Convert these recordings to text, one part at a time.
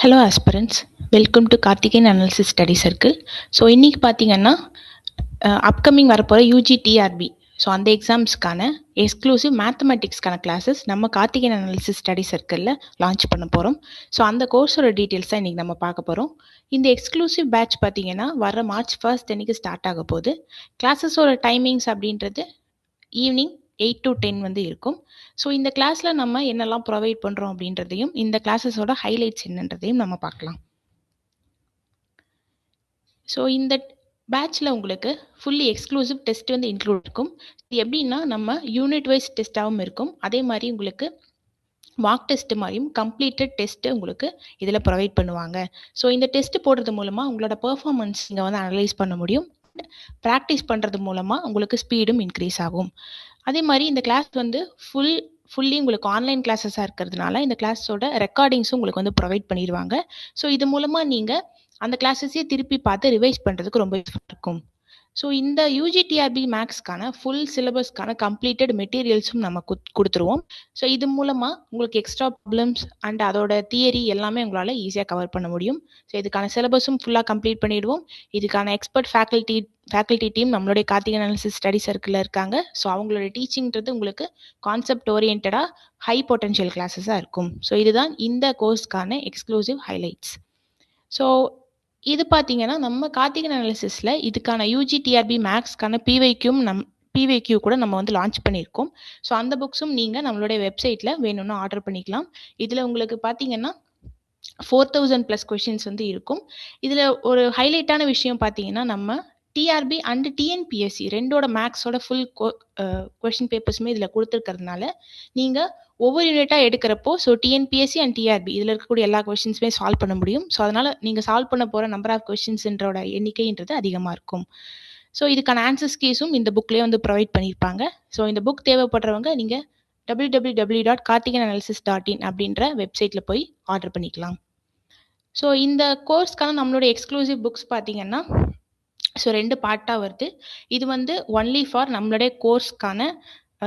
Hello aspirants, welcome to Karthikeyan analysis study circle. So இன்றைக்கி பார்த்தீங்கன்னா upcoming வரப்போகிற யூஜிடிஆர்பி ஸோ அந்த எக்ஸாம்ஸ்க்கான எக்ஸ்க்ளூசிவ் மேத்தமெட்டிக்ஸ்க்கான கிளாஸஸ் நம்ம கார்த்திகேயன் அனாலிசிஸ் ஸ்டடி சர்க்கிளில் லான்ச் பண்ண போகிறோம். ஸோ அந்த கோர்ஸோட டீட்டெயில்ஸ் தான் இன்றைக்கி நம்ம பார்க்க போகிறோம். இந்த எக்ஸ்க்ளூசிவ் பேட்ச் பார்த்தீங்கன்னா வர March 1 அன்றைக்கி ஸ்டார்ட் ஆக போகுது. கிளாஸஸோட டைமிங்ஸ் அப்படின்றது ஈவினிங் 8 to 10 வந்து இருக்கும். ஸோ இந்த கிளாஸில் நம்ம என்னெல்லாம் ப்ரொவைட் பண்ணுறோம் அப்படின்றதையும் இந்த கிளாஸஸோட ஹைலைட்ஸ் என்னன்றதையும் நம்ம பார்க்கலாம். ஸோ இந்த பேட்சில் உங்களுக்கு ஃபுல்லி எக்ஸ்க்ளூசிவ் டெஸ்ட் வந்து இன்க்ளூட் இருக்கும். இது எப்படின்னா நம்ம யூனிட் வைஸ் டெஸ்ட்டாகவும் இருக்கும், அதே மாதிரி உங்களுக்கு மார்க் டெஸ்ட் மாதிரியும் கம்ப்ளீட்டட் டெஸ்ட்டு உங்களுக்கு இதில் ப்ரொவைட் பண்ணுவாங்க. ஸோ இந்த டெஸ்ட் போடுறது மூலமாக உங்களோட பெர்ஃபார்மன்ஸ் நீங்கள் வந்து அனலைஸ் பண்ண முடியும். ப்ராக்டிஸ் பண்ணுறது மூலமாக உங்களுக்கு ஸ்பீடும் இன்க்ரீஸ் ஆகும். அதே மாதிரி இந்த கிளாஸ் வந்து ஃபுல்லி உங்களுக்கு ஆன்லைன் கிளாஸஸாக இருக்கிறதுனால இந்த கிளாஸோட ரெக்கார்டிங்ஸும் உங்களுக்கு வந்து ப்ரொவைட் பண்ணிடுவாங்க. ஸோ இது மூலமாக நீங்கள் அந்த கிளாஸஸே திருப்பி பார்த்து ரிவைஸ் பண்ணுறதுக்கு ரொம்ப யூஸ்ஃபுல்லாக இருக்கும். ஸோ இந்த யூஜிடிஆர்பி மேக்ஸ்க்கான ஃபுல் சிலபஸ்க்கான கம்ப்ளீட்டட் மெட்டீரியல்ஸும் நம்ம கொடுத்துருவோம். ஸோ இது மூலமாக உங்களுக்கு எக்ஸ்ட்ரா ப்ராப்ளம்ஸ் அண்ட் அதோட தியரி எல்லாமே உங்களால் ஈஸியாக கவர் பண்ண முடியும். ஸோ இதுக்கான சிலபஸும் ஃபுல்லாக கம்ப்ளீட் பண்ணிடுவோம். இதுக்கான எக்ஸ்பர்ட் ஃபேக்கல்ட்டி டீம் நம்மளுடைய கார்த்திகேயன் அனாலிசிஸ் ஸ்டடி சர்க்கிளில் இருக்காங்க. ஸோ அவங்களோட டீச்சிங்கிறது உங்களுக்கு கான்செப்ட் ஓரியன்டாக ஹை பொட்டன்ஷியல் கிளாஸஸாக இருக்கும். ஸோ இதுதான் இந்த கோர்ஸ்க்கான எக்ஸ்க்ளூசிவ் ஹைலைட்ஸ். ஸோ இது பார்த்தீங்கன்னா நம்ம கார்த்திகேயன் அனாலிசிஸில் இதுக்கான யூஜிடிஆர்பி மேக்ஸ்க்கான பிவைக்யூ கூட நம்ம வந்து லான்ச் பண்ணியிருக்கோம். ஸோ அந்த புக்ஸும் நீங்கள் நம்மளுடைய வெப்சைட்டில் வேணும்னா ஆர்டர் பண்ணிக்கலாம். இதில் உங்களுக்கு பார்த்தீங்கன்னா 4000+ கொஷின்ஸ் வந்து இருக்கும். இதில் ஒரு ஹைலைட்டான விஷயம் பார்த்தீங்கன்னா நம்ம டிஆர்பி அண்ட் டிஎன்பிஎஸ்சி ரெண்டோட மேக்ஸோட ஃபுல் கொஷின் பேப்பர்ஸுமே இதில் கொடுத்துருக்கிறதுனால நீங்கள் ஒவ்வொரு யூனிட்டாக எடுக்கிறப்போ ஸோ டிஎன்பிஎஸ்சி அண்ட் டிஆர்பி இதில் இருக்கக்கூடிய எல்லா கொஷின்ஸுமே சால்வ் பண்ண முடியும். ஸோ அதனால் நீங்கள் சால்வ் பண்ண போகிற நம்பர் ஆஃப் கொஷின்ஸ்ன்றோட எண்ணிக்கைன்றது அதிகமாக இருக்கும். ஸோ இதுக்கான ஆன்சர்ஸ் கீஸும் இந்த புக்லேயே வந்து ப்ரொவைட் பண்ணியிருப்பாங்க. ஸோ இந்த புக் தேவைப்படுறவங்க நீங்கள் www.karthikeyananalysis.in அப்படின்ற வெப்சைட்டில் போய் ஆர்டர் பண்ணிக்கலாம். ஸோ இந்த கோர்ஸ்க்கான நம்மளோட எக்ஸ்க்ளூசிவ் புக்ஸ் பார்த்தீங்கன்னா ஸோ 2 பார்ட்டாக வருது. இது வந்து ஒன்லி ஃபார் நம்மளுடைய கோர்ஸ்க்கான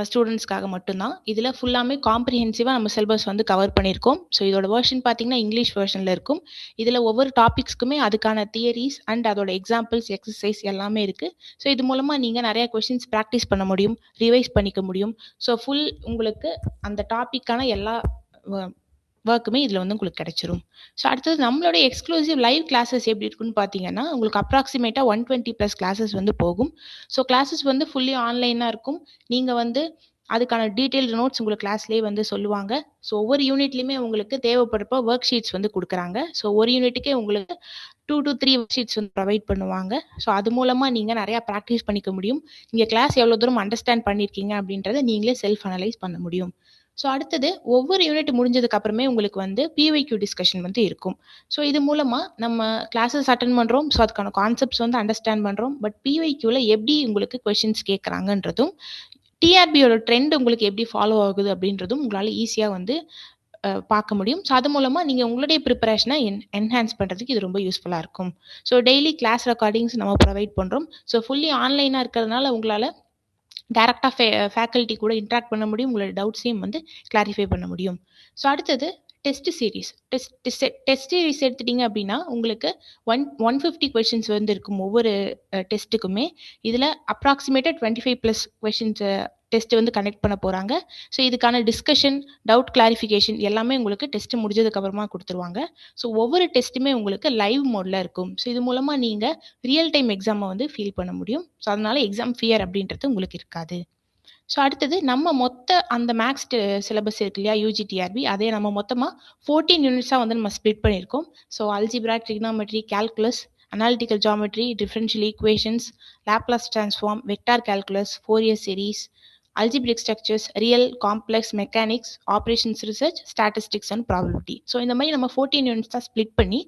ஸ்டூடெண்ட்ஸ்க்காக மட்டும்தான். இதில் ஃபுல்லாமே காம்ப்ரிஹென்சிவாக நம்ம சிலபஸ் வந்து கவர் பண்ணியிருக்கோம். ஸோ இதோட வெர்ஷன் பார்த்தீங்கன்னா இங்கிலீஷ் வெர்ஷனில் இருக்கும். இதில் ஒவ்வொரு டாபிக்ஸ்க்குமே அதுக்கான தியரிஸ் அண்ட் அதோட எக்ஸாம்பிள்ஸ் எக்ஸசைஸ் எல்லாமே இருக்குது. ஸோ இது மூலமாக நீங்கள் நிறையா கொஷின்ஸ் ப்ராக்டிஸ் பண்ண முடியும், ரிவைஸ் பண்ணிக்க முடியும். ஸோ ஃபுல் உங்களுக்கு அந்த டாப்பிக்கான எல்லா ஒர்க்குமே இதில் வந்து உங்களுக்கு கிடைச்சிரும். ஸோ அடுத்தது நம்மளோட எக்ஸ்க்ளூசிவ் லைவ் கிளாஸஸ் எப்படி இருக்குன்னு பார்த்தீங்கன்னா உங்களுக்கு அப்ராக்சிமேட்டாக 120+ கிளாஸஸ் வந்து போகும். ஸோ கிளாஸஸ் வந்து ஃபுல்லி ஆன்லைனாக இருக்கும். நீங்கள் வந்து அதுக்கான டீட்டெயில்டு நோட்ஸ் உங்களுக்கு கிளாஸ்லேயே வந்து சொல்லுவாங்க. ஸோ ஒவ்வொரு யூனிட்லேயுமே உங்களுக்கு தேவைப்படுறப்போ ஒர்க் ஷீட்ஸ் வந்து கொடுக்குறாங்க. ஸோ ஒரு யூனிட்டுக்கே உங்களுக்கு 2 to 3 ஒர்க் ஷீட்ஸ் வந்து ப்ரொவைட் பண்ணுவாங்க. ஸோ அது மூலமாக நீங்கள் நிறையா ப்ராக்டிஸ் பண்ணிக்க முடியும். நீங்கள் கிளாஸ் எவ்வளோ தூரம் அண்டர்ஸ்டாண்ட் பண்ணியிருக்கீங்க அப்படின்றத நீங்களே செல்ஃப் அனலைஸ் பண்ண முடியும். ஸோ அடுத்தது ஒவ்வொரு யூனிட் முடிஞ்சதுக்கு அப்புறமே உங்களுக்கு வந்து பிவைக்யூ டிஸ்கஷன் வந்து இருக்கும். ஸோ இது மூலமாக நம்ம கிளாஸஸ் அட்டன் பண்ணுறோம். ஸோ அதுக்கான கான்செப்ட்ஸ் வந்து அண்டர்ஸ்டாண்ட் பண்ணுறோம். பட் பிவைக்யூவில் எப்படி உங்களுக்கு கொஷின்ஸ் கேட்குறாங்கன்றதும் டிஆர்பியோட ட்ரெண்ட் உங்களுக்கு எப்படி ஃபாலோ ஆகுது அப்படின்றதும் உங்களால் ஈஸியாக வந்து பார்க்க முடியும். ஸோ அது மூலமாக நீங்கள் உங்களுடைய ப்ரிப்பரேஷனை என்ஹான்ஸ் பண்ணுறதுக்கு இது ரொம்ப யூஸ்ஃபுல்லாக இருக்கும். ஸோ டெய்லி கிளாஸ் ரெக்கார்டிங்ஸ் நம்ம ப்ரொவைட் பண்ணுறோம். ஸோ ஃபுல்லி ஆன்லைனாக இருக்கிறதுனால உங்களால் டேரெக்டாக ஃபேக்கல்ட்டி கூட இன்ட்ராக்ட் பண்ண முடியும். உங்களோட டவுட்ஸையும் வந்து கிளாரிஃபை பண்ண முடியும். ஸோ அடுத்தது டெஸ்ட் சீரீஸ் எடுத்துட்டிங்க அப்படின்னா உங்களுக்கு 150 கொஷின்ஸ் வந்து இருக்கும் ஒவ்வொரு டெஸ்ட்டுக்குமே. இதில் அப்ராக்சிமேட்டாக 25+ கொஷின்ஸ் டெஸ்ட் வந்து கனெக்ட் பண்ண போகிறாங்க. ஸோ இதுக்கான டிஸ்கஷன், டவுட் கிளாரிஃபிகேஷன் எல்லாமே உங்களுக்கு டெஸ்ட் முடிஞ்சதுக்கு அப்புறமா கொடுத்துருவாங்க. ஸோ ஒவ்வொரு டெஸ்ட்டுமே உங்களுக்கு லைவ் மோடில் இருக்கும். ஸோ இது மூலமாக நீங்கள் ரியல் டைம் எக்ஸாமை வந்து ஃபீல் பண்ண முடியும். ஸோ அதனால எக்ஸாம் ஃபியர் அப்படின்றது உங்களுக்கு இருக்காது. ஸோ அடுத்தது நம்ம அந்த மேக்ஸ் சிலபஸ் இருக்கு இல்லையா யூஜிடிஆர்பி, அதே நம்ம மொத்தமாக 14 யூனிட்ஸாக வந்து நம்ம ஸ்ப்ளிட் பண்ணியிருக்கோம். So algebra, trigonometry, calculus, analytical geometry, differential equations, Laplace transform, vector calculus, Fourier series, algebraic structures, real complex mechanics, operations research, statistics and probability. So இந்த மாதிரி நம்ம 14 யூனிட்ஸ் தான் ஸ்ப்ளிட் பண்ணி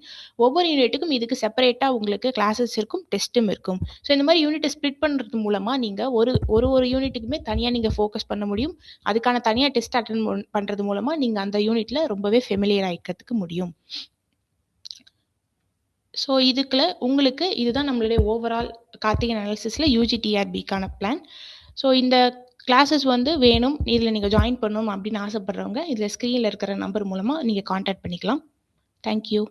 ஒவ்வொரு யூனிட்டுக்கும் இதுக்கு செப்பரேட்டாக உங்களுக்கு கிளாஸஸ் இருக்கும், டெஸ்ட்டும் இருக்கும். ஸோ இந்த மாதிரி யூனிட்டை ஸ்ப்ளிட் பண்ணுறது மூலமாக நீங்கள் ஒரு யூனிட்டுக்குமே தனியாக நீங்கள் ஃபோக்கஸ் பண்ண முடியும். அதுக்கான தனியாக டெஸ்ட் அட்டன் பண்ணுறது மூலமாக நீங்கள் அந்த யூனிட்டில் ரொம்பவே ஃபெமிலியர் ஆகிக்கிறதுக்கு முடியும். ஸோ உங்களுக்கு இதுதான் நம்மளுடைய ஓவரால் கார்த்திகேயன் அனாலிசிஸில் யூஜிடிஆர்பிக்கான பிளான். ஸோ இந்த கிளாஸஸ் வந்து வேணும், இதில் நீங்கள் ஜாயின் பண்ணணும் அப்படின்னு ஆசைப்படுறவங்க இதில் ஸ்க்ரீனில் இருக்கிற நம்பர் மூலமாக நீங்கள் காண்டாக்ட் பண்ணிக்கலாம். தேங்க்யூ.